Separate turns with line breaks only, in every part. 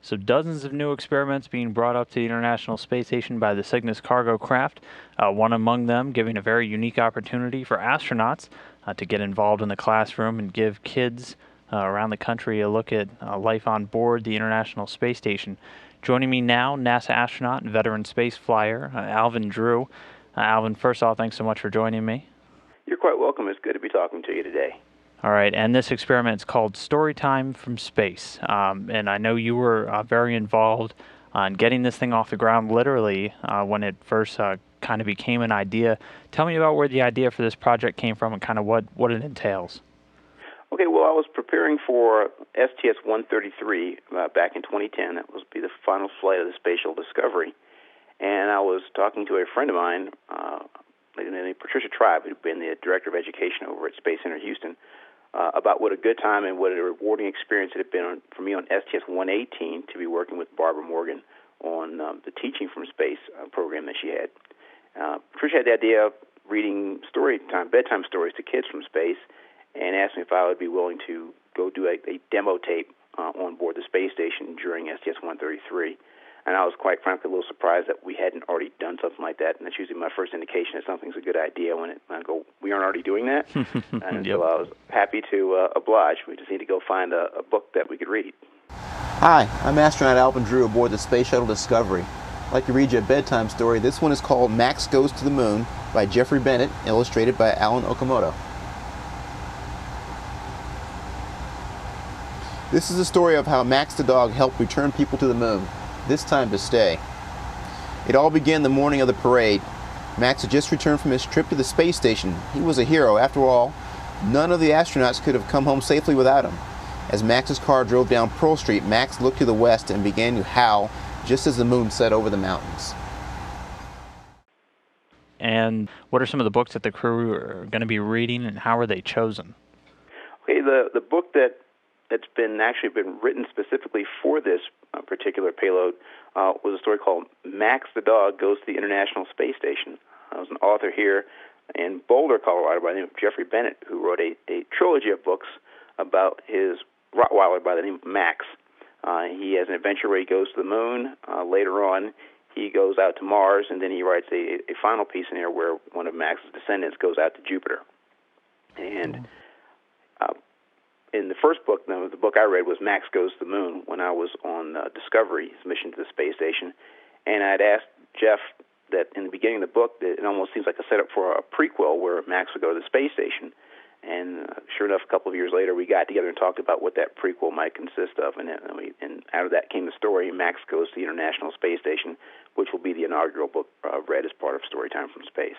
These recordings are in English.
So dozens of new experiments being brought up to the International Space Station by the Cygnus cargo craft, one among them giving a very unique opportunity for astronauts to get involved in the classroom and give kids around the country a look at life on board the International Space Station. Joining me now, NASA astronaut and veteran space flyer, Alvin Drew. Alvin, first off, thanks so much for joining me.
You're quite welcome. It's good to be talking to you today.
All right, and this experiment is called Storytime from Space. And I know you were very involved on getting this thing off the ground literally when it first kind of became an idea. Tell me about where the idea for this project came from and kind of what it entails.
Okay, well, I was preparing for STS-133 back in 2010. That was be the final flight of the Spatial Discovery. And I was talking to a friend of mine, named Patricia Tribe, who'd been the director of education over at Space Center Houston, about what a good time and what a rewarding experience it had been for me on STS-118 to be working with Barbara Morgan on the Teaching from Space program that she had. Patricia had the idea of reading bedtime stories to kids from space, and asked me if I would be willing to go do a demo tape on board the space station during STS-133. And I was quite frankly a little surprised that we hadn't already done something like that. And that's usually my first indication that something's a good idea when I go, we aren't already doing that. And
Yep.
so I was happy to oblige. We just need to go find a book that we could read.
Hi, I'm astronaut Alvin Drew aboard the Space Shuttle Discovery. I'd like to read you a bedtime story. This one is called Max Goes to the Moon by Jeffrey Bennett, illustrated by Alan Okamoto. This is the story of how Max the dog helped return people to the moon, this time to stay. It all began the morning of the parade. Max had just returned from his trip to the space station. He was a hero. After all, none of the astronauts could have come home safely without him. As Max's car drove down Pearl Street, Max looked to the west and began to howl just as the moon set over the mountains.
And what are some of the books that the crew are going to be reading, and how are they chosen?
Okay, the book that's been written specifically for this particular payload was a story called Max the Dog Goes to the International Space Station. I was an author here in Boulder, Colorado, by the name of Jeffrey Bennett, who wrote a trilogy of books about his Rottweiler by the name of Max. He has an adventure where he goes to the moon. Later on, he goes out to Mars, and then he writes a final piece in here where one of Max's descendants goes out to Jupiter. And in the first book, the book I read was Max Goes to the Moon when I was on Discovery's mission to the space station. And I'd asked Jeff that in the beginning of the book, that it almost seems like a setup for a prequel where Max would go to the space station. And sure enough, a couple of years later, we got together and talked about what that prequel might consist of. And out of that came the story, Max Goes to the International Space Station, which will be the inaugural book read as part of Storytime from Space.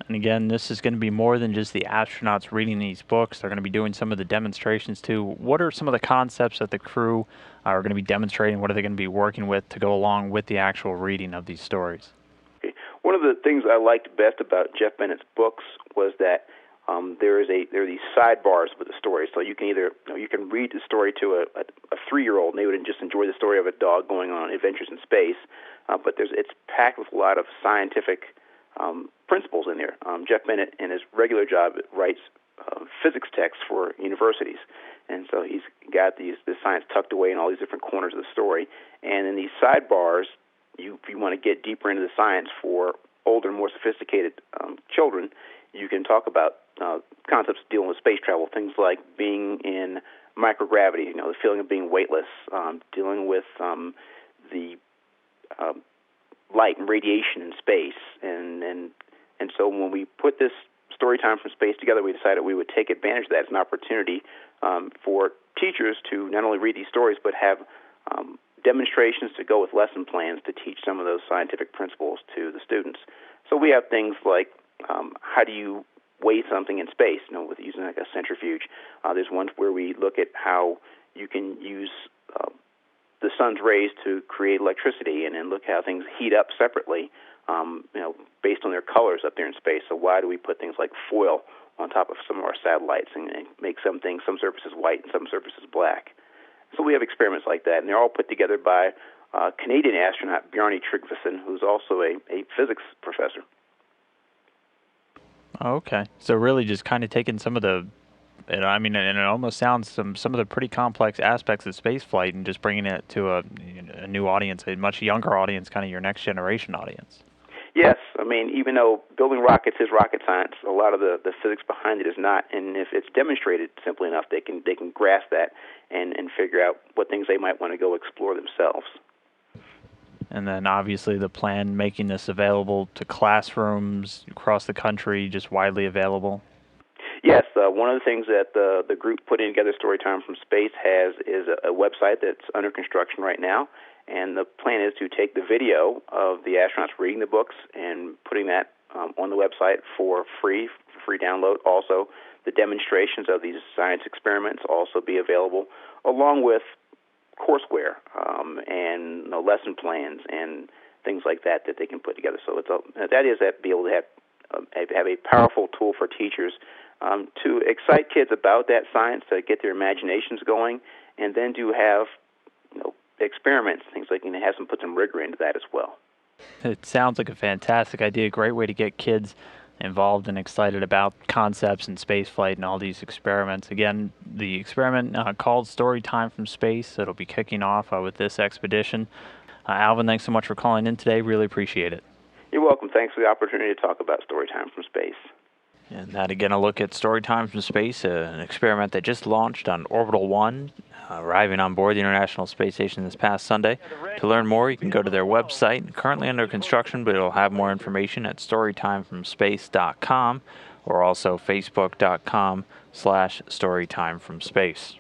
And again, this is going to be more than just the astronauts reading these books. They're going to be doing some of the demonstrations too. What are some of the concepts that the crew are going to be demonstrating? What are they going to be working with to go along with the actual reading of these stories?
Okay. One of the things I liked best about Jeff Bennett's books was that there are these sidebars with the story. So you can you can read the story to a 3-year-old, and they would just enjoy the story of a dog going on adventures in space. But it's packed with a lot of scientific principles in there. Jeff Bennett, in his regular job, writes physics texts for universities, and so he's got this science tucked away in all these different corners of the story. And in these sidebars, if you want to get deeper into the science for older, more sophisticated children, you can talk about concepts dealing with space travel, things like being in microgravity, the feeling of being weightless, dealing with the light and radiation in space, and so when we put this Storytime from Space together, we decided we would take advantage of that as an opportunity for teachers to not only read these stories but have demonstrations to go with lesson plans to teach some of those scientific principles to the students. So we have things like how do you weigh something in space, with using like a centrifuge. There's one where we look at how you can use the sun's rays to create electricity, and then look how things heat up separately, based on their colors up there in space. So why do we put things like foil on top of some of our satellites and make some surfaces white and some surfaces black? So we have experiments like that, and they're all put together by Canadian astronaut Bjarne Tryggvason, who's also a physics professor.
Okay. So really just kind of taking some of the I mean, and it almost sounds some of the pretty complex aspects of space flight and just bringing it to a new audience, a much younger audience, kind of your next generation audience.
Yes, I mean, even though building rockets is rocket science, a lot of the physics behind it is not. And if it's demonstrated simply enough, they can grasp that and figure out what things they might want to go explore themselves.
And then obviously the plan making this available to classrooms across the country, just widely available.
Yes, one of the things that the group putting together Storytime from Space has is a website that's under construction right now, and the plan is to take the video of the astronauts reading the books and putting that on the website for free download. Also, the demonstrations of these science experiments also be available, along with courseware and lesson plans and things like that they can put together. So that is be able to have a powerful tool for teachers to excite kids about that science, to get their imaginations going, and then to have experiments, things like have them put some rigor into that as well.
It sounds like a fantastic idea, great way to get kids involved and excited about concepts in spaceflight and all these experiments. Again, the experiment called Storytime from Space, it'll be kicking off with this expedition. Alvin, thanks so much for calling in today. Really appreciate it.
You're welcome. Thanks for the opportunity to talk about Storytime from Space.
And that, again, a look at Storytime from Space, an experiment that just launched on Orbital 1, arriving on board the International Space Station this past Sunday. To learn more, you can go to their website, currently under construction, but it'll have more information at storytimefromspace.com or also facebook.com/storytimefromspace.